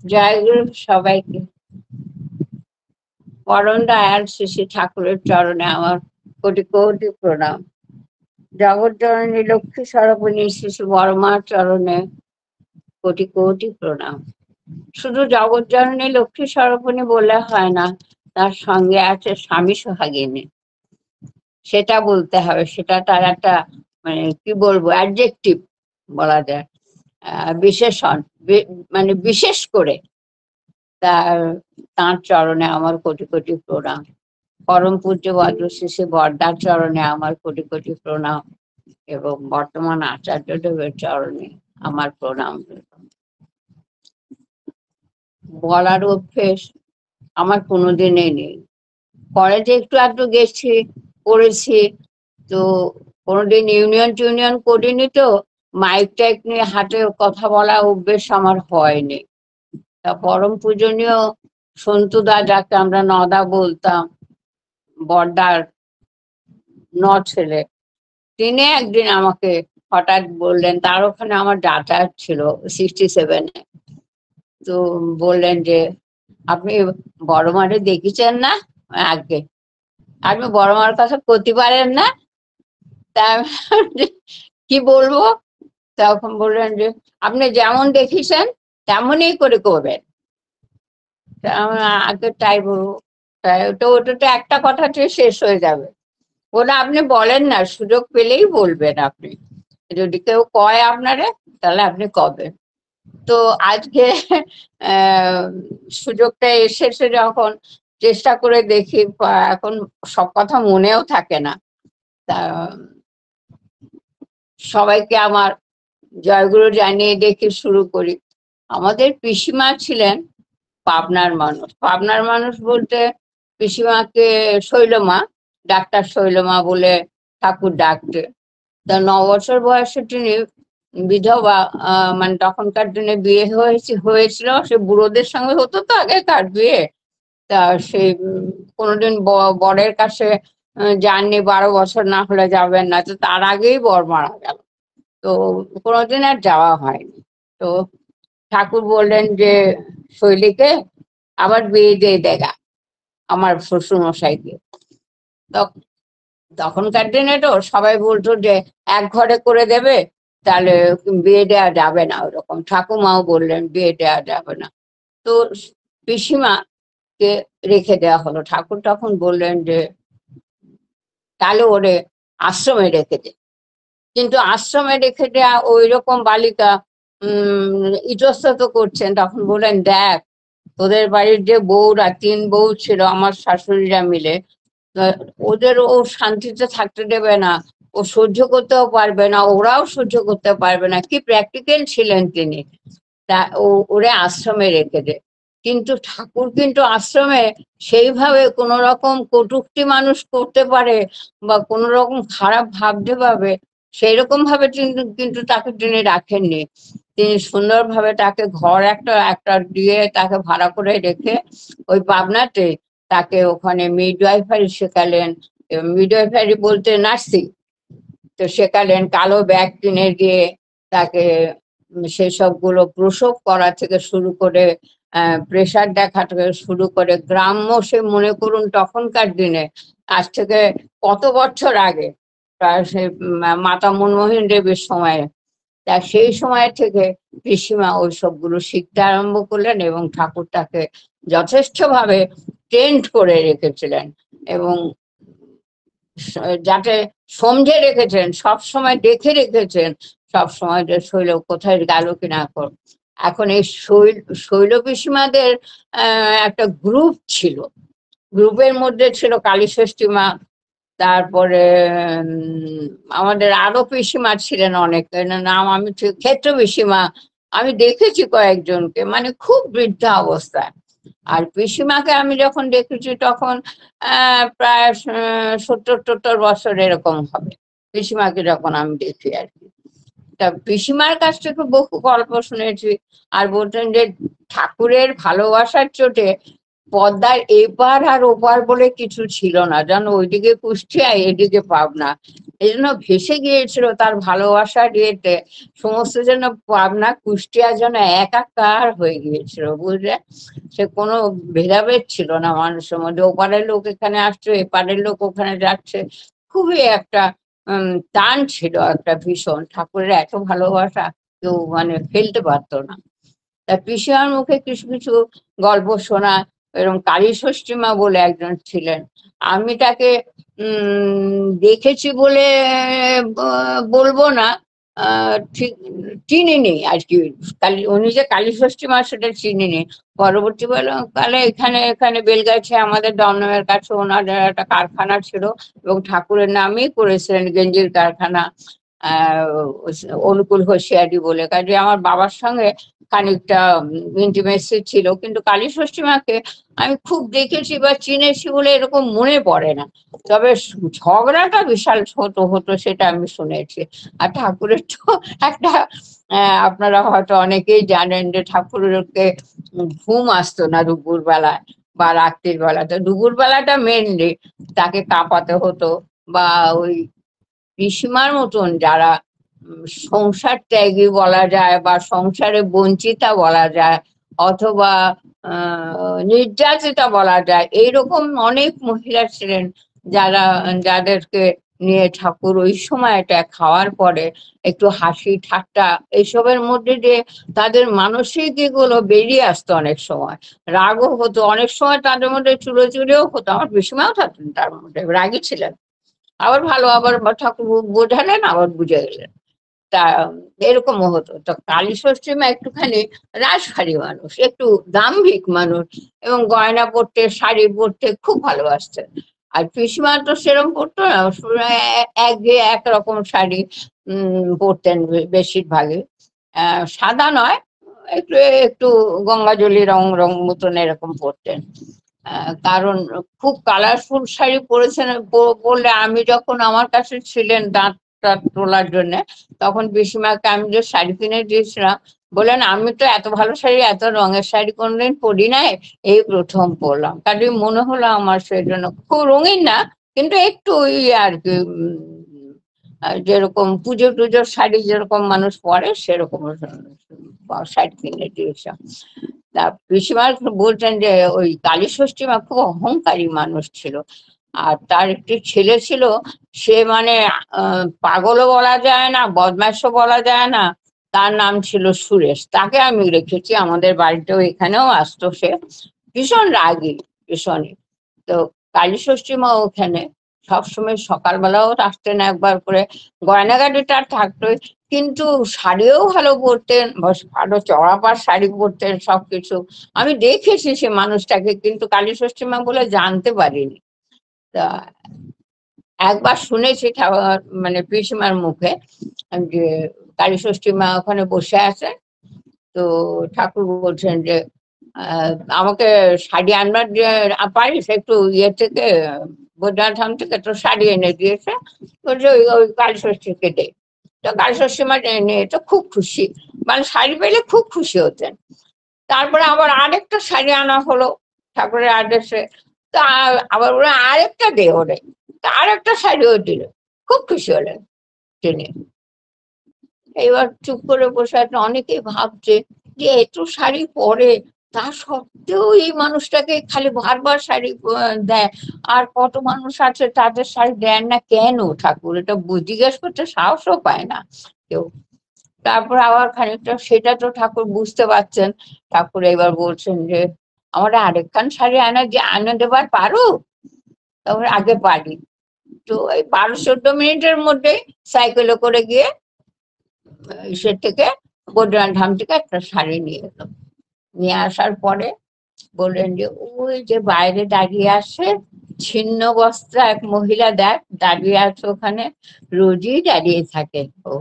জয়গুরু সবাইকে। পরম দয়াল শ্রী শ্রী ঠাকুরের চরণে আমার কোটি কোটি প্রণাম। জগৎ জননী লক্ষ্মী স্বরূপিণী শ্রী শ্রী বড়মার চরণে কোটি কোটি প্রণাম। শুধু জগৎ জননী লক্ষ্মী স্বরূপিণী বললে হয় না, তার সঙ্গে আছে স্বামী সোহাগিনী, সেটা বলতে হবে। সেটা তার একটা মানে কি বলবো, অ্যাডজেক্টিভ বলা যায়, বিশেষণ, মানে বিশেষ করে তার চরণে আমার কোটি কোটি প্রণাম। পরম পূজ্য বজ্রশ্রী শ্রী বরদার চরণে আমার কোটি কোটি প্রণাম এবং বর্তমান আচার্যদেবের চরণে আমার প্রণাম। বলার অভ্যেস আমার কোনোদিনই নেই। কলেজে একটু আধটু গেছি, পড়েছি, তো কোনোদিন ইউনিয়ন টিউনিয়ন করিনি, তো মাইক টাইক নিয়ে হাতে কথা বলা অভ্যেস আমার হয়নি। তা পরম পূজনীয় সন্তুদা, যাকে আমরা নদা বলতাম, বর্দার ন ছেলে, তিনি একদিন আমাকে হঠাৎ বললেন, তার ওখানে আমার যাতায়াত ছিল 67-এ, তো বললেন যে আপনি বড় মারে দেখেছেন না? আগে আপনি বড় মার কথা করতে পারেন না? তা কি বলবো? তখন বললেন যে আপনি যেমন দেখেছেন তেমনই করে করবেন। আগে তাই বলবো, তাই তো ওটা তো একটা কথাতে শেষ হয়ে যাবে। ওটা আপনি বলেন না, সুযোগ পেলেই বলবেন। আপনি যদি কেউ কয় আপনারে, তাহলে আপনি কবেন। তো আজকে সুযোগটা এসেছে যখন, চেষ্টা করে দেখি। এখন সব কথা মনেও থাকে না। তা সবাইকে আমার জয়গুরু জানিয়ে দেখে শুরু করি। আমাদের পিসিমা ছিলেন পাবনার মানুষ। পাবনার মানুষ বলতে পিসিমাকে শৈলমা, ডাক্তার শৈলমা বলে ঠাকুর ডাকতে। তা 9 বছর বয়সে তিনি বিধবা, মানে তখনকার দিনে বিয়ে হয়েছিল, সে বুড়োদের সঙ্গে হতো তো আগেকার বিয়ে। তা সেই কোনোদিন বরের কাছে যাননি, 12 বছর না হলে যাবেন না, তো তার আগেই বর মারা গেল। তো কোনোদিন আর যাওয়া হয়নি। তো ঠাকুর বললেন যে শৈলীকে আবার বিয়ে দিয়ে দেখা আমার শ্বশুর মশাইকে। তখনকার দিনে তো সবাই বলতো যে এক ঘরে করে দেবে, তাহলে বিয়ে দেওয়া যাবে না। ওরকম ঠাকুমাও বললেন বিয়ে দেওয়া যাবে না। তো পিসিমাকে রেখে দেওয়া হলো। ঠাকুর তখন বললেন যে তাহলে ওরে আশ্রমে রেখে দে। কিন্তু আশ্রমে রেখে দেওয়া ওই রকম বালিকা ইতস্তত করছেন। তখন বললেন, দেখ তোদের বাড়ির যে বউরা, 3 বউ ছিল আমার শাশুড়িরা মিলে, ওদের ও শান্তিতে থাকতে দেবে না, ও সহ্য করতেও পারবে না, ওরাও সহ্য করতে পারবে না। কি প্র্যাকটিক্যাল ছিলেন তিনি। তা ওরে আশ্রমে রেখে দে। কিন্তু ঠাকুর কিন্তু আশ্রমে সেইভাবে কোন রকম কটূক্তি মানুষ করতে পারে বা কোন রকম খারাপ ভাবতে পারবে, সেই রকম ভাবে কিন্তু তাকে তিনি রাখেননি। তিনি সুন্দরভাবে তাকে ঘর একটা দিয়ে তাকে ভাড়া করে রেখে ওই পাবনাতে তাকে ওখানে মিডওয়াইফারি শেখালেন। মিডওয়াইফারি বলতে নার্সিং, তো শেখালেন। কালো ব্যাগ কিনে দিয়ে তাকে সেসবগুলো প্রসব করা থেকে শুরু করে প্রেশার দেখা থেকে শুরু করে, গ্রাম্য সে মনে করুন তখনকার দিনে, আজ থেকে কত বছর আগে, প্রায় সে মাতা মনমোহন দেবীর সময়ে, তা সেই সময় থেকে পিসিমা ওই সবগুলো শিখতে আরম্ভ করলেন এবং ঠাকুর তাকে যথেষ্টভাবে ট্রেন্ড করে রেখেছিলেন এবং যাতে সমঝে রেখেছেন, সব সময় দেখে রেখেছেন, সব সময় যে শৈল কোথায় গেল কিনা। এখন এই শৈল পিসিমাদের একটা গ্রুপ ছিল। গ্রুপের মধ্যে ছিল কালীষষ্ঠী মা, তারপরে আমাদের আরো পিসিমা ছিলেন অনেক, নাম আমি ঠিক, ক্ষেত্র পিসিমা। আমি দেখেছি কয়েকজনকে, মানে খুব বৃদ্ধা অবস্থায়। আর পিসিমাকে আমি যখন দেখেছি তখন প্রায় 70-70 বছর এরকম হবে পিসিমাকে যখন আমি দেখি আর কি। তা পিসিমার কাছ থেকে বহু গল্প শুনেছি। আর বলতেন যে ঠাকুরের ভালোবাসার চোটে পদ্মার এপার আর ওপার বলে কিছু ছিল না, জানো। ওইদিকে কুষ্টিয়া, এদিকে পাবনা, এই জন্য ভেসে গিয়েছিল তার ভালোবাসার ইয়েতে, সমস্ত যেন পাবনা কুষ্টিয়া যেন একাকার হয়ে গিয়েছিল, বুঝলে? সে কোনো ভেদাভেদ ছিল না মানুষের মধ্যে, ওপারের লোক এখানে আসছে, এপারের লোক ওখানে যাচ্ছে, খুবই একটা টান ছিল একটা ভীষণ। ঠাকুরের এত ভালোবাসা কেউ মানে ফেলতে পারতো না। তা পিসিমার মুখে কিছু কিছু গল্প শোনা, এরকম কালী ষষ্ঠী মা বলে একজন ছিলেন, আমি তাকে দেখেছি বলে বলবো না, ঠিক চিনিনি আর কি। উনি যে কালী ষষ্ঠী মা সেটা চিনিনি। পরবর্তী কালে এখানে এখানে বেলগাছে আমাদের দমদমের কাছে ওনার একটা কারখানা ছিল, এবং ঠাকুরের নামেই করেছিলেন গেঞ্জির কারখানা, অনুকূল হোসিয়ারি বলে। কাজে আমার বাবার সঙ্গে খানিকটা ইন্টিমেসি ছিল, কিন্তু কালী ষষ্ঠী মাকে আমি খুব দেখেছি বা চিনেছি বলে এরকম মনে পড়ে না। তবে ঝগড়াটা বিশাল হতো হতো সেটা আমি শুনেছি। আর ঠাকুরের তো একটা আপনারা হয়তো অনেকেই জানেন যে ঠাকুরকে ঘুম আসতো না দুপুর বেলায় বা রাত্রির বেলা। তো দুপুর বেলাটা মেনলি তাকে কাঁপাতে হতো, বা ওই পিসিমার মতন যারা সংসার ত্যাগী বলা যায় বা সংসারে বঞ্চিতা বলা যায়, অথবা নির্যাতিতা বলা যায়, এইরকম অনেক মহিলা ছিলেন যারা, যাদেরকে নিয়ে ঠাকুর ওই সময়টা খাওয়ার পরে একটু হাসি ঠাট্টা এইসবের মধ্যে যে তাদের মানসিক দিকগুলো বেরিয়ে আসতো। অনেক সময় রাগও হতো, অনেক সময় তাদের মধ্যে চুরোচুরিও হতো। আমার পিসিমাও থাকতেন তার মধ্যে, রাগী ছিলেন, আবার ভালো, আবার ঠাকুর বোঝালেন আবার বুঝে গেলেন, তা এরকমও হতো। তো কালী ষষ্ঠী মা একটুখানি রাজহারী মানুষ, একটু দাম্ভিক মানুষ, এবং গয়না পরতে শাড়ি পরতে খুব ভালোবাসতেন। আর পিসিমা তো সেরকম পরতো না, একঘেয়ে একরকম শাড়ি পরতেন বেশিরভাগই, সাদা নয়, একটু একটু গঙ্গাজলি রং রং মতন এরকম পরতেন। কারণ খুব কালারফুল শাড়ি পরেছেন বললে, আমি যখন আমার কাছে ছিলেন দাঁত টাত তোলার জন্য, তখন পিসিমাকে আমি যে শাড়ি কিনে দিয়েছিলাম, বললেন আমি তো এত ভালো শাড়ি, এত রঙের শাড়ি কোনদিন পরি নাই, এই প্রথম পরলাম। কাজে মনে হলো আমার সেজন্য, খুব রঙিন না কিন্তু একটু ওই আর কি, যেরকম পুজো টুজোর শাড়ি যেরকম মানুষ পরে সেরকম শাড়ি কিনে দিয়েছিলাম। তা পিসিমা বলছেন যে ওই কালী ষষ্ঠী মা খুব অহংকারী মানুষ ছিল, আর তার একটি ছেলে ছিল, সে মানে পাগলও বলা যায় না, বদমাশও বলা যায় না, তার নাম ছিল সুরেশ। তাকে আমি রেখেছি আমাদের বাড়িতেও, এখানেও আসতো সে, ভীষণ রাগী, ভীষণই। তো কালী ষষ্ঠী মা ওখানে সবসময় সকালবেলাও আসতেন একবার করে, গয়নাগাটিটা থাকতোই, কিন্তু শাড়িও ভালো পরতেন, ভালো চড়াপাড় শাড়ি পরতেন সবকিছু। আমি দেখেছি সে মানুষটাকে, কিন্তু কালী ষষ্ঠী মা বলে জানতে পারিনি। তা একবার শুনেছি মানে পিসিমার মুখে যে কালী ষষ্ঠী মা ওখানে বসে আছেন, তো ঠাকুর বলছেন যে আমাকে শাড়ি আনবার যে পারিস, একটু ইয়ে থেকে বৈদ্যনাথ থেকে তো শাড়ি এনে দিয়েছে, বলছে ওই ওই কালী ষষ্ঠীকে দে। তো কালী ষষ্ঠী মা নিয়ে তো খুব খুশি, মানে শাড়ি পেলে খুব খুশি হতেন। তারপরে আবার আরেকটা শাড়ি আনা হলো ঠাকুরের আদেশে, তা আবার ওরা আরেকটা দে ওরে, তা আরেকটা শাড়িও দিল, খুব খুশি হলেন তিনি। এবার চুপ করে বসে আছে, অনেকেই ভাবছে যে এত শাড়ি পরে, তা সত্ত্বেও এই মানুষটাকে খালি বারবার শাড়ি দেয়, আর কত মানুষ আছে তাদের শাড়ি দেন না কেন ঠাকুর, এটা জিজ্ঞেস করতে সাহসও পায় না কেউ। তারপর আবার খানিকটা, সেটা তো ঠাকুর বুঝতে পারছেন, ঠাকুর এবার বলছেন যে আমার আরেকখান শাড়ি আনা দেবার পারো? তারপর আগে পারি। তো এই 12-14 মিনিটের মধ্যে সাইকেলে করে গিয়ে সে থেকে বৈদ্যনাথ ধাম থেকে একটা শাড়ি নিয়ে এলো। নিয়ে আসার পরে বললেন যে ওই যে বাইরে দাঁড়িয়ে আসে ছিন্ন বস্ত্র এক মহিলা, দেখ দাঁড়িয়ে আছে ওখানে, রোজই দাঁড়িয়ে থাকে ও,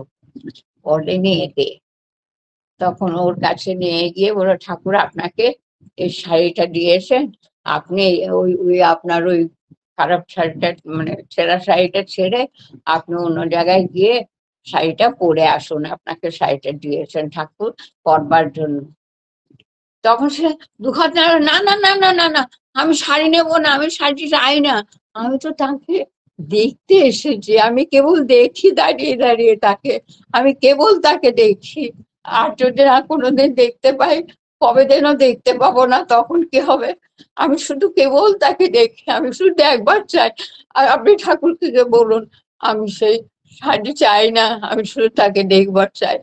বলে নিয়ে দে। তখন ওর কাছে নিয়ে গিয়ে বলো, ঠাকুর আপনাকে এই শাড়িটা দিয়েছেন, আপনি ওই ওই আপনার ওই খারাপ শাড়িটা মানে ছেঁড়া শাড়িটা ছেড়ে আপনি অন্য জায়গায় গিয়ে শাড়িটা পরে আসুন, আপনাকে শাড়িটা দিয়েছেন ঠাকুর পরবার জন্য। তখন সে দুহাত নাড়া, না না না না না না, আমি শাড়ি নেবো না, আমি শাড়ি চাই না। আমি তো তাকে দেখতে এসেছি, আমি কেবল দেখি দাঁড়িয়ে দাঁড়িয়ে তাকে, আমি কেবল তাকে দেখি। আর যদি না কোনোদিন দেখতে পাই, কবে যেন দেখতে পাবো না, তখন কি হবে? আমি শুধু কেবল তাকে দেখি, আমি শুধু একবার চাই। আর আপনি ঠাকুরকে বলুন, আমি সেই শাড়ি চাই না, আমি শুধু তাকে দেখবার চাই।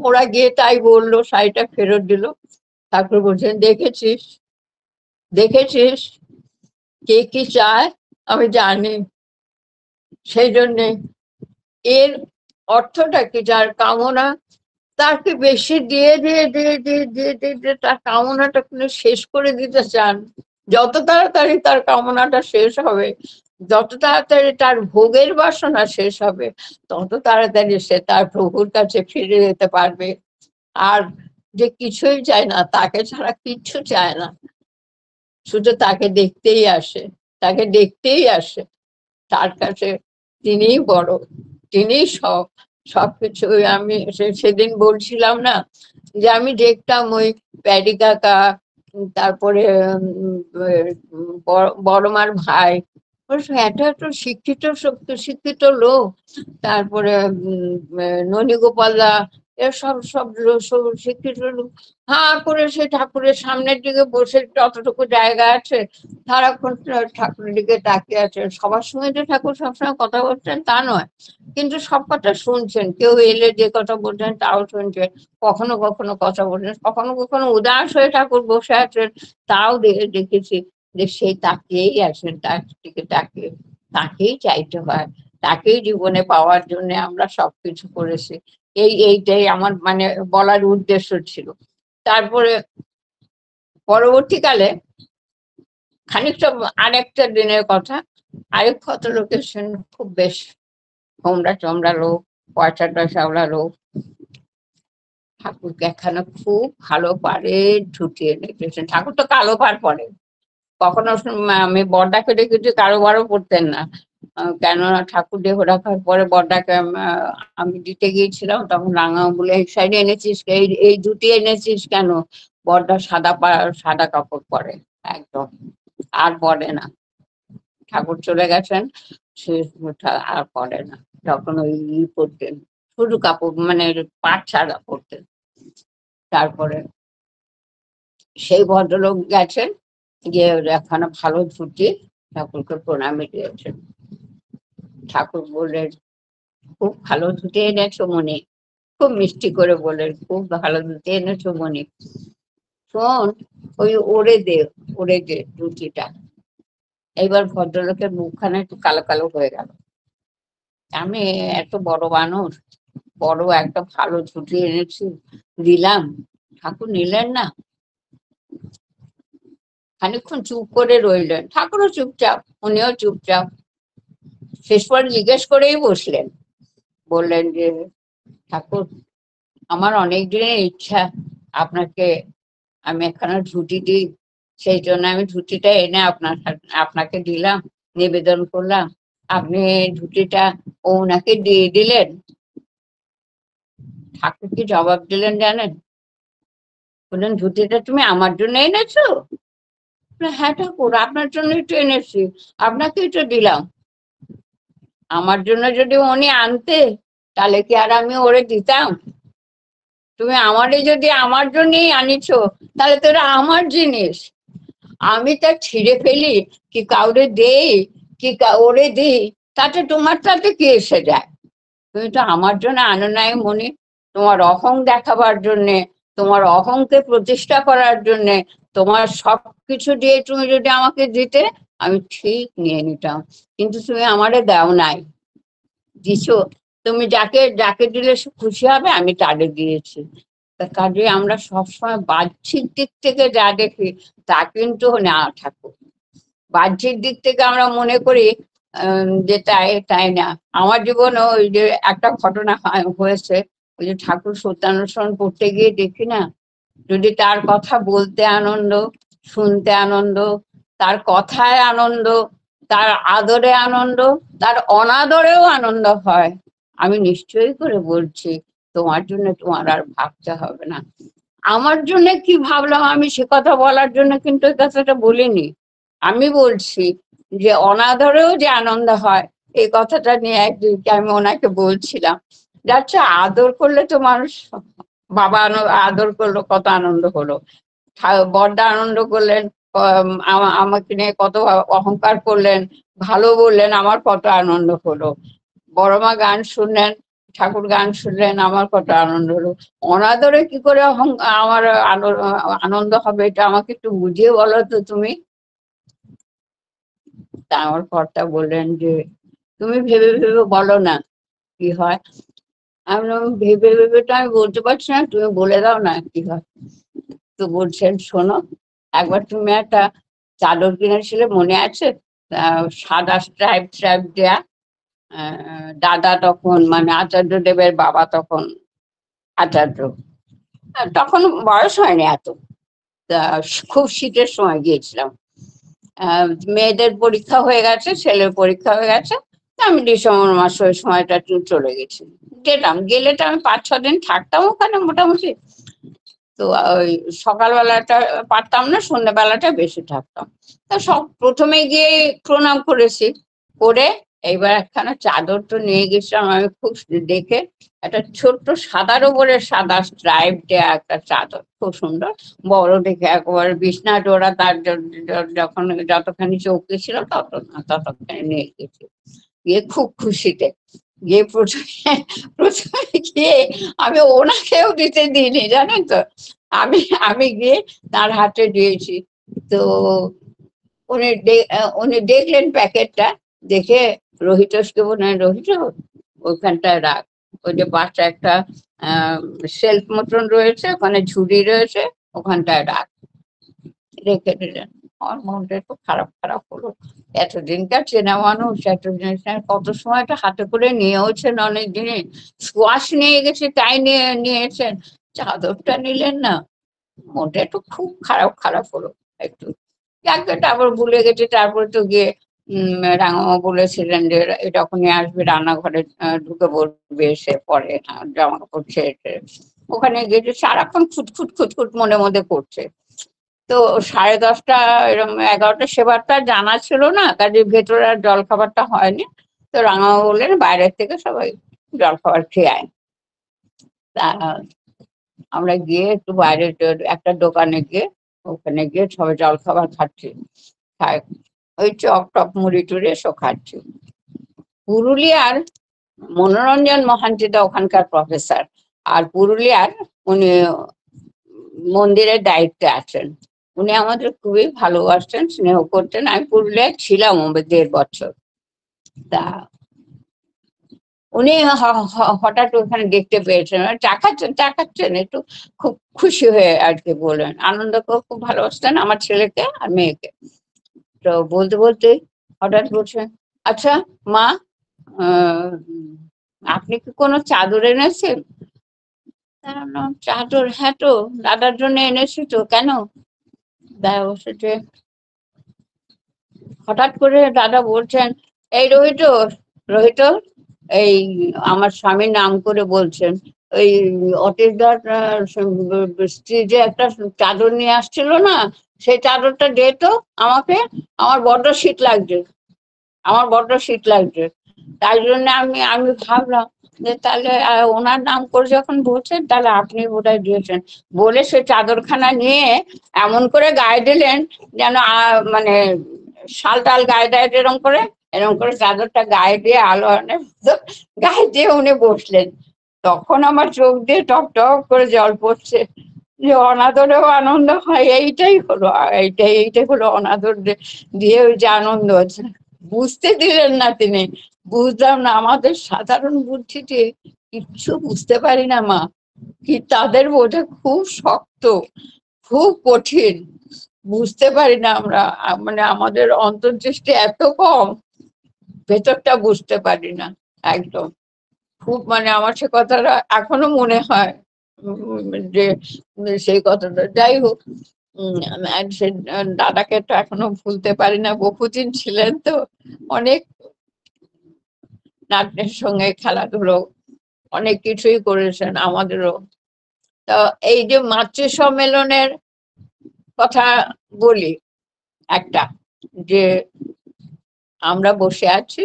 ওরা গিয়ে তাই বললো, শাড়িটা ফেরত দিল। ঠাকুর বলছেন, দেখেছিস, দেখেছিস কে কি চায় আমি জানি। সেই জন্যে এর অর্থটা কি, যার কামনা তাকে বেশি দিয়ে দিয়ে দিয়ে দিয়ে দিয়ে দিয়ে দিয়ে তার কামনাটা কিন্তু শেষ করে দিতে চান। যত তাড়াতাড়ি তার কামনাটা শেষ হবে, যত তাড়াতাড়ি তার ভোগের বাসনা শেষ হবে, তত তাড়াতাড়ি সে তার প্রভুর কাছে ফিরে যেতে পারবে। আর যে কিছুই চায় না, তাকে ছাড়া কিচ্ছু চায় না, শুধু তাকে দেখতেই আসে, তাকে দেখতেই আসে। তার কাছে তিনিই বড়, তিনিই সব, সবকিছু। আমি সেদিন বলছিলাম না যে আমি দেখতাম ওই প্যাডি কাকা, তারপরে বড়মার ভাই, এত এত শিক্ষিত শিক্ষিত লোক, তারপরে ননীগোপালদা, এসব সব সব শিক্ষিত লোক হা করে সে ঠাকুরের সামনের দিকে বসে, যতটুকু জায়গা আছে সারাক্ষণ ঠাকুরের দিকে তাকিয়ে আছেন। সবার সঙ্গে যে ঠাকুর সবসময় কথা বলছেন তা নয়, কিন্তু সব কথা শুনছেন। কেউ এলে যে কথা বলছেন তাও শুনছেন, কখনো কখনো কথা বলছেন, কখনো কখনো উদাস হয়ে ঠাকুর বসে আছেন, তাও দেখেছি যে সেই তাকিয়েই আছেন, তার দিকে তাকিয়ে। তাকেই চাইতে হয়, তাকেই জীবনে পাওয়ার জন্য আমরা সবকিছু করেছি। এইটাই আমার মানে বলার উদ্দেশ্য ছিল। তারপরে পরবর্তীকালে খানিকটা আরেকটা দিনের কথা, আরেক ভদ্রলোক এসেছেন, খুব বেশ হোমরা চমড়া লোক, পয়সা টয়সাওয়ালা লোক। ঠাকুরকে একখানা খুব ভালো পারে ধুতি এনে দিয়েছেন। ঠাকুর তো কালো পাড় পরে, কখনো আমি বড়দাকে দেখেছি কারো বারও পড়তেন না। কেননা ঠাকুর দেহ রাখার পরে বড়দাকে আমি দিতে গিয়েছিলাম, তখন রাঙা বলে এই সাইডে এনেছিস, এই ধুতি এনেছিস কেন? বড়দা সাদা কাপড় পরে একদম, আর পরে না। ঠাকুর চলে গেছেন, সে আর পরে না। তখন ওই পরতেন, শুধু কাপড় মানে পাট ছাড়া পরতেন। তারপরে সেই ভদ্রলোক গেছেন, গিয়ে একখানা ভালো ধুতি ঠাকুরকে প্রণামী দিয়েছেন। ঠাকুর বললেন, খুব ভালো ধুতি এনেছো মনি। খুব মিষ্টি করে বললেন, খুব ভালো ধুতি এনেছো মনি। শোন, ওই ওরে দে ধুতিটা। এইবার ভদ্রলোকের মুখখানা একটু কালো কালো হয়ে গেল। আমি এত বড় মানুষ, বড় একটা ভালো ধুতি এনেছি, দিলাম, ঠাকুর নিলেন না। খানিকক্ষণ চুপ করে রইলেন, ঠাকুরও চুপচাপ, উনিও চুপচাপ। শেষ পর জিজ্ঞেস করেই বসলেন, বললেন যে ঠাকুর, আমার অনেক দিনের ইচ্ছা আপনাকে আমি একখানা ধুতি দিই, সেই জন্য আমি ধুতিটা এনে আপনাকে দিলাম, নিবেদন করলাম। আপনি ধুতিটা ওনাকে দিয়ে দিলেন। ঠাকুর কি জবাব দিলেন জানেন? বললেন, ধুতিটা তুমি আমার জন্য এনেছো? হ্যাঁ ঠাকুর, আপনার জন্যই তো এনেছি, আপনাকেই তো দিলাম। আমার জন্য যদি উনি আনতে, তাহলে কি আর আমি ওরে দিতাম? তুমি আমারে যদি আমার জন্যই আনিছো, তাহলে তো এটা আমার জিনিস, আমি তা ছিঁড়ে ফেলি কি কাউরে দেই কি ওরে দিই, তাতে তোমার তাতে কি এসে যায়? তুমি তো আমার জন্য আনো নাই মনে, তোমার অহং দেখাবার জন্যে, তোমার অহংকে প্রতিষ্ঠা করার জন্যে, তোমার সবকিছু দিয়ে তুমি যদি আমাকে দিতে, আমি ঠিক নিয়ে নিতাম। কিন্তু তুমি আমারে দাও নাই, দিছো তুমি যাকে যাকে দিলে সে খুশি হবে, আমি তারে দিয়েছি। কাজে আমরা সবসময় বাহ্যিক দিক থেকে যা দেখি তা কিন্তু না ঠাকুর। বাহ্যিক দিক থেকে আমরা মনে করি যে তাই তাই না। আমার জীবনে ওই যে একটা ঘটনা হয়েছে, ওই যে ঠাকুর সত্যানুসরণ করতে গিয়ে দেখি না, যদি তার কথা বলতে আনন্দ, শুনতে আনন্দ, তার কথায় আনন্দ, তার আদরে আনন্দ, তার অনাদরেও আনন্দ হয়, আমি নিশ্চয়ই করে বলছি, তোমার জন্য তোমার আর ভাবতে হবে না। আমার জন্য কি ভাবলাম আমি সে কথা বলার জন্য কিন্তু এই কথাটা বলিনি। আমি বলছি যে অনাদরেও যে আনন্দ হয়, এই কথাটা নিয়ে একদিনকে আমি ওনাকে বলছিলাম, যাচ্ছে আদর করলে তো মানুষ, বাবা আদর করলো কত আনন্দ হলো, বড়দা আনন্দ করলেন, আমাকে নিয়ে কত অহংকার করলেন, ভালো বললেন, আমার কত আনন্দ হলো। বড় মা গান শুনলেন, ঠাকুর গান শুনলেন, আমার কত আনন্দ হলো। অনাদরে কি করে আমার আনন্দ হবে, এটা আমাকে একটু বুঝিয়ে বলো তো তুমি। তা আমার কর্তা বললেন যে তুমি ভেবে ভেবে বলো না কি হয়। আমি বললাম, ভেবে ভেবে তো আমি বলতে পারছি না, তুমি বলে দাও না কি হয়। তো বলছেন, শোনো, একবার তুমি একটা চাদর কিনেছিলে মনে আছে, সাদা স্ট্রাইপ স্ট্রাইপ দেয়া, দাদা তখন মানে আচার্য দেবের বাবা তখন আচার্য, তখন বয়স হয়নি এত, তা খুব শীতের সময় গিয়েছিলাম, মেয়েদের পরীক্ষা হয়ে গেছে, ছেলের পরীক্ষা হয়ে গেছে, তা আমি ডিসেম্বর মাস ওই সময়টা চলে গেছি। গেলাম, গেলে তো আমি 5-6 দিন থাকতাম ওখানে মোটামুটি। তো ওই সকালবেলাটা পারতাম না, সন্ধ্যাবেলাটা বেশি থাকতাম। তা সব প্রথমে গিয়ে প্রণাম করেছি, করে এইবার একখানা চাদর তো নিয়ে গেছিলাম আমি, খুব দেখে একটা ছোট্ট সাদার উপরে সাদা স্ট্রাইপ দেয়া একটা চাদর, খুব সুন্দর বড় দেখে, একবারে বিছনা জোড়া, তার যখন যতখানি চৌকি ছিল ততখানি নিয়ে গেছি। গিয়ে খুব খুশিতে গিয়ে প্রথমে প্রথমে গিয়ে আমি ওনাকেও দিতে দিইনি, জানেন তো, আমি আমি গিয়ে তার হাতে দিয়েছি। তো উনি দেখলেন প্যাকেটটা, দেখে রোহিতকে বললেন, রোহিত ওইখানটায় রাখ, ওই যে বাচ্চা একটা সেলফ মতন রয়েছে, ওখানে ঝুড়ি রয়েছে, ওখানটায় রাখ। রেখে দিলেন। আমার মনটা একটু খারাপ খারাপ হলো, এতদিনকার চেনা মানুষ, এতদিন কত সময় একটা হাতে করে নিয়েওছেন, অনেক দিনে সুয়াস নিয়ে গেছে তাই নিয়েছেন, চাদরটা নিলেন না, মনটা একটু খুব খারাপ খারাপ হলো একটু। যাকে আবার ভুলে গেছে, তারপরে তো গিয়ে রাঙামা বলেছিলেন যে যখনই আসবে রান্নাঘরে ঢুকে বলবে, এসে পরে জামা কাপড় ছেড়ে, ওখানে গিয়ে সারাক্ষণ খুঁতখুট খুঁতখুট মনে মধ্যে করছে। তো 10:30 এরকম 11টা সেবারটা জানা ছিল না, কাজে ভেতরে আর জল খাবারটা হয়নি। তো রাঙামা বললেন বাইরের থেকে সবাই জল খাবার খেয়ে আয়। তা আমরা গিয়ে একটু বাইরে একটা দোকানে গিয়ে, ওখানে গিয়ে সবাই জল খাবার খাচ্ছি, খাই ওই চপ টপ মুড়ি টুড়ি এসব খাচ্ছি। পুরুলিয়ার মনোরঞ্জন মহান্তিদা ওখানকার প্রফেসর, আর পুরুলিয়ার উনি মন্দিরের দায়িত্বে আছেন। উনি আমাদের খুবই ভালোবাসতেন, স্নেহ করতেন। আমি পুরুলিয়ায় ছিলাম 1.5 বছর। তা উনি হঠাৎ ওখানে দেখতে পেয়েছেন, চা খাচ্ছেন একটু, খুব খুশি হয়ে আর কি বললেন, আনন্দকে খুব ভালোবাসতেন আমার ছেলেকে আর মেয়েকে। তো বলতে বলতে হঠাৎ বলছেন, আচ্ছা মা, আহ, আপনি কি কোনো চাদর এনেছেন? চাদর, হ্যাঁ তো দাদার জন্য এনেছি তো, কেন? দাদা বসেছে, হঠাৎ করে দাদা বলছেন, এই রোহিত, রোহিত, এই আমার স্বামীর নাম করে বলছেন, ওই অতীশদার স্ত্রী যে একটা চাদর নিয়ে আসছিল না, সেই চাদরটা দে তো আমাকে, আমার বড্ড শীত লাগছে, আমার বড্ড শীত লাগছে। তাই জন্য আমি আমি ভাবলাম যে তাহলে ওনার নাম করে যখন বলছেন, তাহলে আপনি বোধহয় দিয়েছেন। বলে সে চাদরখানা নিয়ে এমন করে গায়ে দিলেন, যেন মানে শাল টাল গায়ে দেয় এরকম করে চাদরটা গায়ে দিয়ে আলো আনে গায়ে দিয়ে উনি বসলেন। তখন আমার চোখ দিয়ে টপ টপ করে জল পড়ছে, যে অনাদরেও আনন্দ হয়, এইটাই হলো অনাদর দিয়ে ওই যে আনন্দ হচ্ছে। বুঝতে দিলেন না তিনি, বুঝলাম না, আমাদের সাধারণ বুদ্ধিতে কিচ্ছু বুঝতে পারি না মা, কি তাদের বোঝা খুব শক্ত, খুব কঠিন, বুঝতে পারি না আমরা, মানে আমাদের অন্তর্দৃষ্টি এত কম, ভেতরটা বুঝতে পারি না একদম। খুব মানে আমার সে কথাটা এখনো মনে হয়, যে সেই কথাটা, যাই হোক, আর সে দাদাকে তো এখনো ভুলতে পারি না, বহুদিন ছিলেন তো, অনেক নাতনির সঙ্গে খেলাধুলো, অনেক কিছুই করেছেন আমাদেরও। তো এই যে মাতৃ সম্মেলনের কথা বলি একটা, যে আমরা বসে আছি,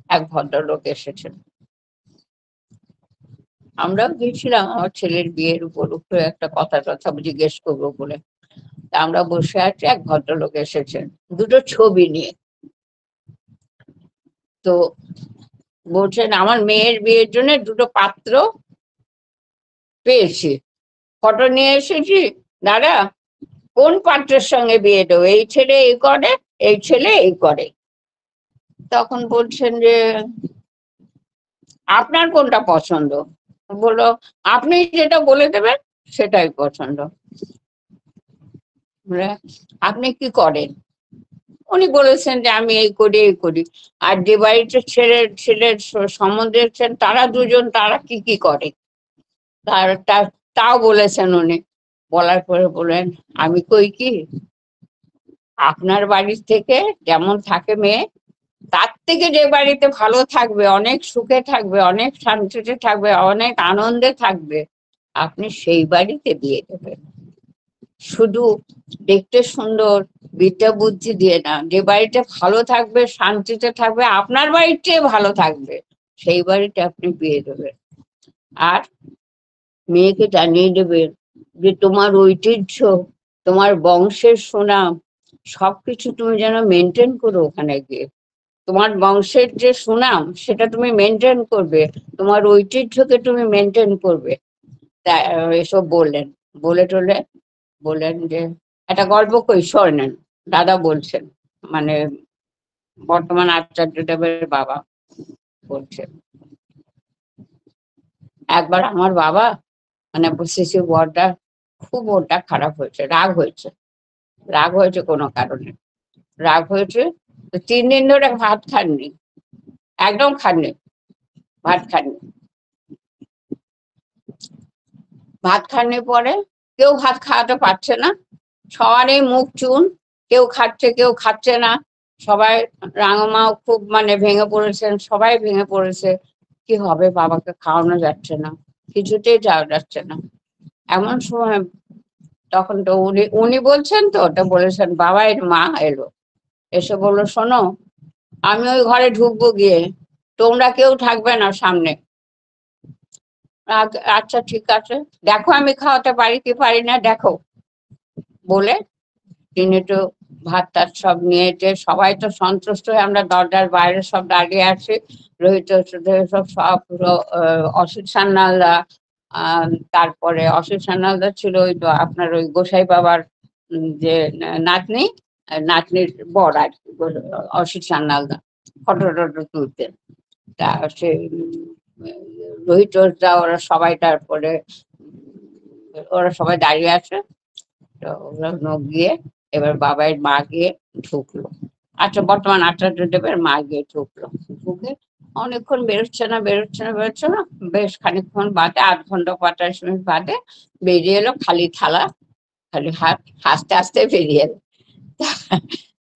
এক ভদ্রলোক এসেছেন। আমরাও গিয়েছিলাম আমার ছেলের বিয়ের উপলক্ষে একটা কথা জিজ্ঞেস করবো বলে। আমরা বসে আছি, এক ভদ্রলোক এসেছেন দুটো ছবি নিয়ে। তো বলছেন আমার মেয়ের বিয়ের জন্য দুটো পাত্র পেয়েছি, ফটো নিয়ে এসেছি, দাদা কোন পাত্রের সঙ্গে বিয়ে দেবো, এই ছেলে এই করে, এই ছেলে এই করে। তখন বলছেন যে আপনার কোনটা পছন্দ? বললো আপনি যেটা বলে দেবেন সেটাই পছন্দ। আপনি কি করেন? উনি বলেছেন যে আমি এই করি এই করি। আর যে বাড়িতে ছেলের সম্বন্ধ দেখছেন তারা দুজন, তারা কি কি করে তাও বলেছেন উনি। বলার পরে বলেন আমি কই কি, আপনার বাড়ির থেকে যেমন থাকে মেয়ে, তার থেকে যে বাড়িতে ভালো থাকবে, অনেক সুখে থাকবে, অনেক শান্তিতে থাকবে, অনেক আনন্দে থাকবে, আপনি সেই বাড়িতে বিয়ে দেবেন। শুধু দেখতে সুন্দর, বিদ্যা বুদ্ধি দিয়ে না, যে বাড়িতে ভালো থাকবে, শান্তিতে থাকবে, আপনার বাড়িতে ভালো থাকবে, সেই বাড়িতে আপনি বিয়ে দেবেন। আর মেয়েকে জানিয়ে দেবেন যে তোমার ঐতিহ্য, তোমার বংশের সুনাম সবকিছু তুমি যেন মেনটেন করো ওখানে গিয়ে। তোমার বংশের যে সুনাম সেটা তুমি মেনটেন করবে, তোমার ঐতিহ্যকে তুমি মেনটেন করবে। তা এসব বললেন। বলে টলে বললেন যে একটা গল্প কই শোনেন। দাদা বলছেন, মানে বর্তমান আচার্যদেবের বাবা বলছেন, একবার আমার বাবা মানে শিশু বরটা খুব ওটা খারাপ হয়েছে, রাগ হয়েছে কোনো কারণে, রাগ হয়েছে। তো 3 দিন ধরে ভাত খাননি, একদম খাননি, ভাত খাননি। ভাত খাননি পরে কেউ ভাত খাওয়াতে পারছে না, সবারই মুখ চুন, কেউ খাচ্ছে কেউ খাচ্ছে না। সবাই, রাঙামাও খুব মানে ভেঙে পড়েছেন, সবাই ভেঙে পড়েছে। কি হবে, বাবাকে খাওয়ানো যাচ্ছে না, কিছুতেই যাওয়া যাচ্ছে না। এমন সময় তখন তো উনি উনি বলছেন, তো ওটা বলেছেন বাবা, এর মা এলো, এসে বললো শোনো, আমি ওই ঘরে ঢুকবো গিয়ে, তোমরা কেউ থাকবে না সামনে। আচ্ছা ঠিক আছে, দেখো আমি খাওয়াতে পারি কি পারি না দেখো। বলে তিনি তো ভাত টাত সব নিয়েছে, সবাই তো সন্তুষ্ট হয়ে আমরা দরজার বাইরে সব দাঁড়িয়ে আছি। রোহিত সব সব অসিত সান্যালদা, তারপরে অসিত সান্যালদা ছিল ওই তো আপনার ওই গোসাই বাবার যে নাতনি, নাতনির বর আর কি, অসিত সান্যালদা ফটো টটো তুলতেন। তা সে রোহিত ওরা সবাই, তারপরে ওরা সবাই দাঁড়িয়ে আছে। তো ওরা গিয়ে এবার বাবার মা গিয়ে ঢুকলো, আচ্ছা বর্তমান আচার্যদেবের মা গিয়ে ঢুকলো, ঢুকে অনেকক্ষণ বেরোচ্ছে না, বেশ খানিকক্ষণ বাদে, 8 ঘন্টা 45 মিনিট বাদে বেরিয়ে এলো, খালি থালা, খালি হাত, হাসতে হাসতে বেরিয়ে এলো।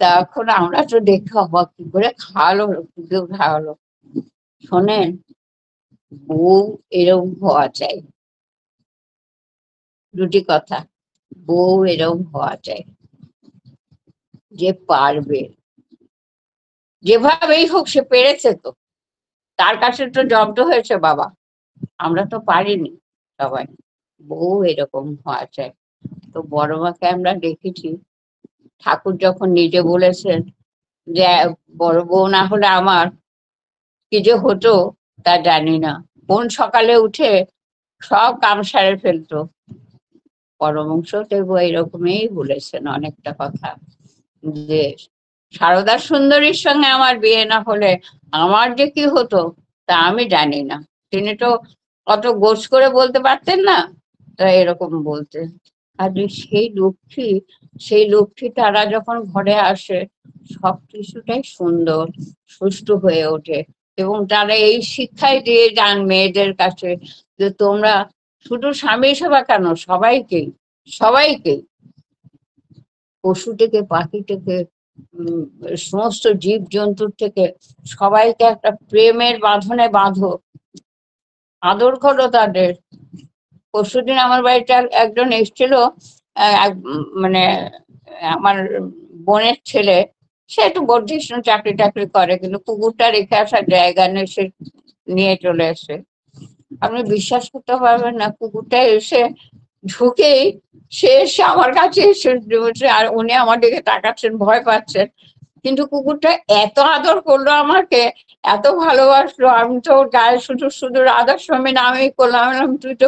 তখন আমরা তো দেখে অবাক, কি করে খাওয়ালো, কি করে খাওয়ালো। শোনেন, বউ এরকম হওয়া চাই, দুটি কথা, বউ এরকম হওয়া চাই যে পারবে, যেভাবেই হোক সে পেরেছে, তো তার কাছে তো জব্দ হয়েছে বাবা, আমরা তো পারিনি সবাই, বউ এরকম হওয়া চাই। তো বড় মাকে আমরা দেখেছি, ঠাকুর যখন নিজে বলেছেন যে বড় বউ না হলে আমার কি যে হতো তা জানি না, কোন সকালে উঠে সব কাম সারে ফেলতো। পরমহংসদেব এরকমই বলেছেন অনেকটা কথা, যে সারদা সুন্দরীর সঙ্গে আমার বিয়ে না হলে আমার যে কি হতো তা আমি জানি না। তিনি তো অত গোছ করে বলতে পারতেন না, তা এরকম বলতেন। আর সেই লক্ষ্মী তারা যখন ঘরে আসে, সব কিছুটাই সুন্দর সুষ্ঠু হয়ে ওঠে। এবং তারা এই শিক্ষাই দিয়ে যান মেয়েদের কাছে, যে তোমরা শুধু স্বামী সেবা কেন, সবাইকেই, সবাইকেই, পশু থেকে পাখি থেকে সমস্ত জীব জন্তুর থেকে সবাইকে একটা প্রেমের বাঁধনে বাঁধো, আদর করো তাদের। পরশুদিন আমার বাড়িতে একজন এসেছিল, মানে আমার বোনের ছেলে, সে একটু বর্ধিষ্ণু চাকরি টাকরি করে, কিন্তু কুকুরটা রেখে আসার জায়গা নেই, সে নিয়ে চলে এসে। আপনি বিশ্বাস করতে পারবেন না, কুকুরটা এসে ঢুকেই সে এসে আমার কাছে এসে বলছে, আর উনি আমার দিকে তাকাচ্ছেন, ভয় পাচ্ছেন, কিন্তু কুকুরটা এত আদর করলো আমাকে, এত ভালোবাসলো। আমি তো ওর গায়ে শুধু শুধু রাধার সঙ্গে নামেই করলাম, তুই তো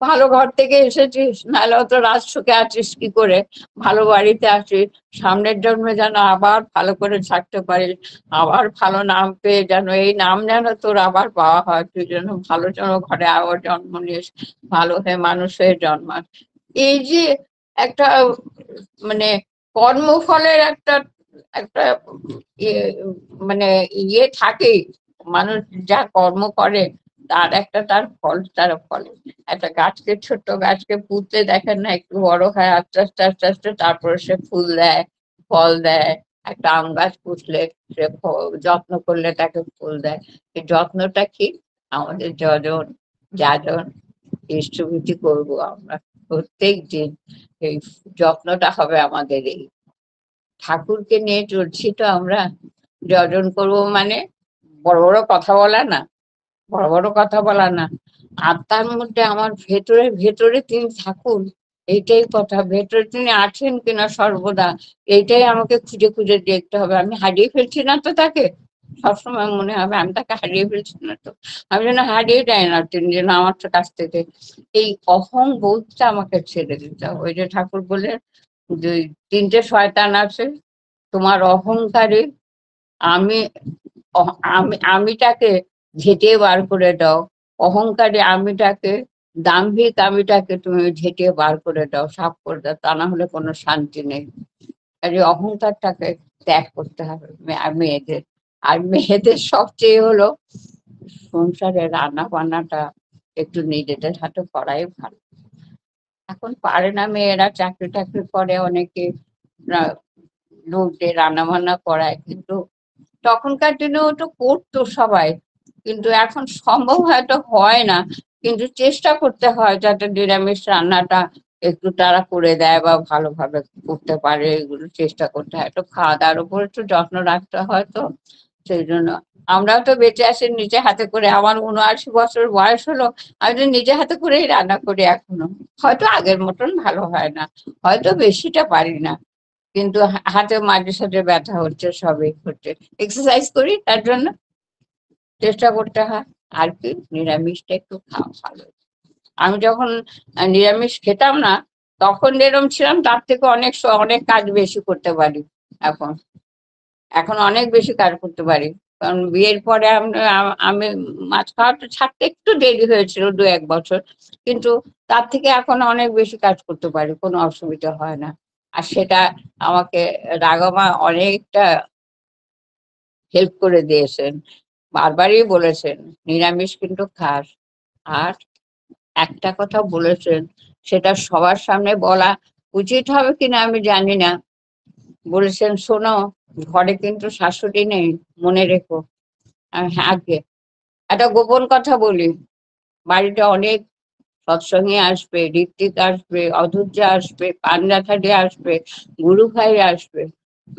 ভালো ঘর থেকে এসেছিস, নাহলে অত রাজসুখে আছিস কি করে, ভালো বাড়িতে আছিস, সামনের জন্মে যেন আবার ভালো করে থাকতে পারিস, আবার ভালো নাম পেয়ে যেন এই নাম যেন তোর আবার পাওয়া হয়, তুই যেন ভালো যেন ঘরে আবার জন্ম নিস, ভালো হয়ে মানুষ হয়ে জন্মাস। এই যে একটা মানে কর্মফলের একটা একটা ইয়ে, মানে ইয়ে থাকে, মানুষ যা কর্ম করে তার একটা তার ফল, তার ফলে একটা গাছকে, ছোট্ট গাছকে পুঁততে দেখেন না, একটু বড় হয় আস্তে আস্তে আস্তে আস্তে, তারপরে সে ফুল দেয়, ফল দেয়। একটা আম গাছ পুষলে সে যত্ন করলে তাকে ফুল দেয়। এই যত্নটা কি আমাদের যজন যাজন ডিস্ট্রিবিউট করবো আমরা প্রত্যেক দিন, এই যত্নটা হবে আমাদের। এই ঠাকুরকে নিয়ে চলছি তো আমরা, যজন করব মানে বড় বড় কথা বলা না, বড় বড় কথা বলা না, আত্মার মধ্যে আমার ভেতরে ভেতরে তিনি থাকুন, এইটাই কথা। ভেতরে তিনি আছেন কিনা সর্বদা, এইটাই আমাকে খুঁজে খুঁজে দেখতে হবে। আমি হারিয়ে ফেলছি না তো তাকে, সবসময় মনে হবে আমি তাকে হারিয়ে ফেলছি না তো, আমি যেন হারিয়ে যাই না তিনি যেন আমার কাছ থেকে। এই অহং বোধটা আমাকে ছেড়ে দিতে হবে। ওই যে ঠাকুর বলে, দুই তিনটে শয়তান আছে তোমার অহংকারে, আমি আমিটাকে ঝেঁটিয়ে বার করে দাও, অহংকারী আমিটাকে, দাম্ভিক আমিটাকে তুমি ঝেঁটিয়ে বার করে দাও, সাফ করে দাও, তা না হলে কোনো শান্তি নেই। আর এই অহংকারটাকে ত্যাগ করতে হবে মেয়েদের। আর মেয়েদের সবচেয়ে হলো সংসারে রান্না বান্নাটা একটু নিজেদের হাতে করাই ভালো। এখন পারে না মেয়েরা, চাকরি টাকরি করে অনেকে, লোক দিয়ে রান্না বান্না করায়, কিন্তু তখনকার দিনেও তো করতো সবাই, কিন্তু এখন সম্ভব হয়তো হয় না, কিন্তু চেষ্টা করতে হয় যাতে নিরামিষ রান্নাটা একটু তারা করে দেয় বা ভালোভাবে করতে পারে, এগুলো চেষ্টা করতে হয়। তো খাওয়া দাওয়ার উপর একটু যত্ন রাখতে হয়, তো সেই জন্য আমরাও তো বেঁচে আছি নিজে হাতে করে। আমার ৭৯ বছর বয়স হলো, আমি তো নিজে হাতে করেই রান্না করি এখনো। হয়তো আগের মতন ভালো হয় না, হয়তো বেশিটা পারি না, কিন্তু হাতে মাঝে সাঝে ব্যথা হচ্ছে, সবই হচ্ছে, এক্সারসাইজ করি তার জন্য, চেষ্টা করতে হয়। আর কি, নিরামিষটা একটু খাওয়া ভালো। আমি যখন নিরামিষ খেতাম না, তখন যেরকম ছিলাম তার থেকে অনেক অনেক কাজ বেশি করতে পারি এখন। এখন অনেক বেশি কাজ করতে পারি, কারণ বিয়ের পরে আমি মাছ খাওয়াটা ছাড়তে একটু দেরি হয়েছিল, ২-১ বছর, কিন্তু তার থেকে এখন অনেক বেশি কাজ করতে পারি, কোনো অসুবিধা হয় না। আর সেটা আমাকে রাগমা অনেকটা হেল্প করে দিয়েছেন, বারবারই বলেছেন নিরামিষ কিন্তু খাস। আর একটা কথা বলেছেন, সেটা সবার সামনে বলা উচিত হবে কিনা আমি জানি না, বলেছেন শোনো, ঘরে কিন্তু শাশুড়ি নেই, মনে রেখো। হ্যাঁ, আগে একটা গোপন কথা বলি, বাড়িতে অনেক সৎসঙ্গী আসবে, ঋত্বিক আসবে, অধৈর্য আসবে, পান্ডাথালি আসবে, গুরু ভাই আসবে,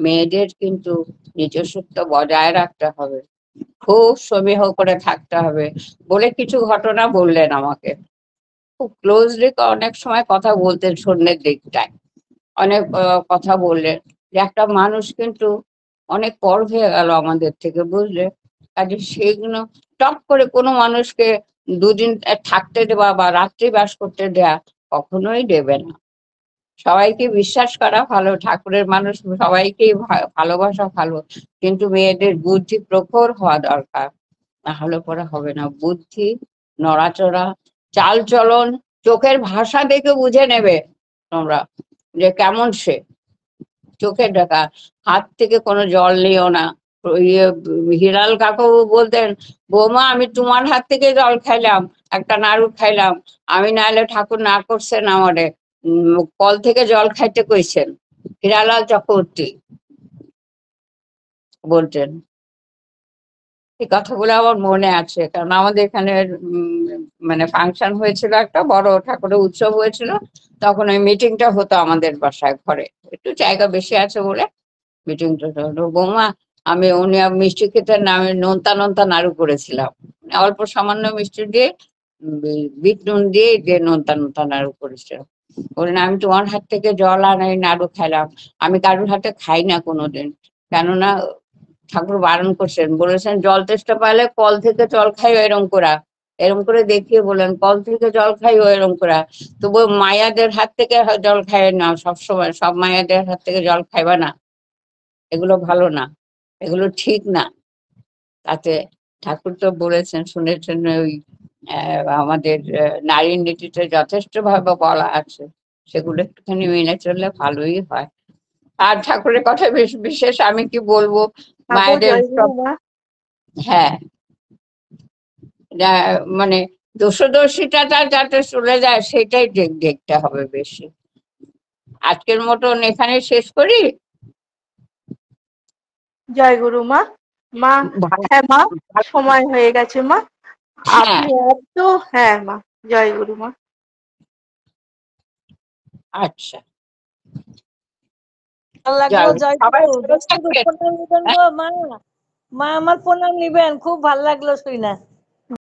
মেয়েদের কিন্তু নিজস্বত্ব বজায় রাখতে হবে, খুব সমীহ করে থাকতে হবে বলে কিছু ঘটনা বললেন আমাকে। খুব ক্লোজলি অনেক সময় কথা বলতেন সন্ধ্যের দিকটায়, অনেক কথা বললেন, যে একটা মানুষ কিন্তু অনেক পর হয়ে গেল আমাদের থেকে, বুঝলে, কাজে সেগুলো টপ করে কোনো মানুষকে দুদিন থাকতে দেওয়া বা রাত্রি বাস করতে দেয়া কখনোই দেবে না। সবাইকে বিশ্বাস করা ভালো, ঠাকুরের মানুষ সবাইকেই ভালোবাসা ভালো, কিন্তু মেয়েদের বুদ্ধি প্রখর হওয়া দরকার, না হলে পরে হবে না। বুদ্ধি, নড়াচড়া, চাল চলন, চোখের ভাষা দেখে বুঝে নেবে তোমরা যে কেমন সে, চোখের দেখা, হাত থেকে কোনো জল নিও না। ইয়ে হিরাল কাকু বলতেন, বৌমা আমি তোমার হাত থেকে জল খাইলাম, একটা নাড়ু খাইলাম, আমি নাহলে ঠাকুর না করছেন আমারে, কল থেকে জল খাইতে কইছেন, হিরালাল চক্রবর্তী বলতেন। এই কথাগুলো আমার মনে আছে, কারণ আমাদের এখানে মানে ফাংশন হয়েছিল, একটা বড় ঠাকুরের উৎসব হয়েছিল, তখন ওই মিটিংটা হতো আমাদের বাসায় ঘরে, একটু জায়গা বেশি আছে বলে। মিটিংটা হলো, বৌমা আমি উনি মিষ্টি খেতে নামে নোনতা নোনতা নাড়ু করেছিলাম, অল্প সামান্য মিষ্টি দিয়ে বিট নুন দিয়ে যে নোনতা নোনতা নাড়ু করেছিলাম। বললেন আমি তোমার হাত থেকে জল আনাই নাড়ু খাইলাম, আমি কারোর হাতে খাই না কোনোদিন, কেননা ঠাকুর বারণ করছেন, বলেছেন জল তেষ্টা পাইলে কল থেকে জল খাইও, এরম করে দেখিয়ে বলেন কল থেকে জল খাইও এরম করা। তবু মায়াদের হাত থেকে জল খাইয়ে না, সবসময় সব মায়াদের হাত থেকে জল খাইবা না, এগুলো ভালো না, এগুলো ঠিক না। তাতে ঠাকুর তো বলেছেন, শুনেছেন, ওই আমাদের নারী নীতিতে যথেষ্ট ভাবে বলা আছে, সেগুলো একটুখানি মেনে চললে ভালোই হয়। আর ঠাকুরের কথা বিশেষ আমি কি বলবো, ঠাকুর মায়েদের জয়গুরু সব, মা। হ্যাঁ, মানে দোষদর্শিতা যাতে চলে যায় সেটাই দেখতে হবে বেশি। আজকের মতন এখানে শেষ করি। জয়গুরু মা। মা, হ্যাঁ মা, সময় হয়ে গেছে মা। হ্যাঁ, আপনি এত, হ্যাঁ মা, জয়গুরু মা। আচ্ছা, ভালো লাগলো, সবাই জয়গুরু। ভালো থাকবেন। প্রণাম নিবেন গো মা, মা আমার প্রণাম নিবেন, খুব ভালো লাগলো শুই না।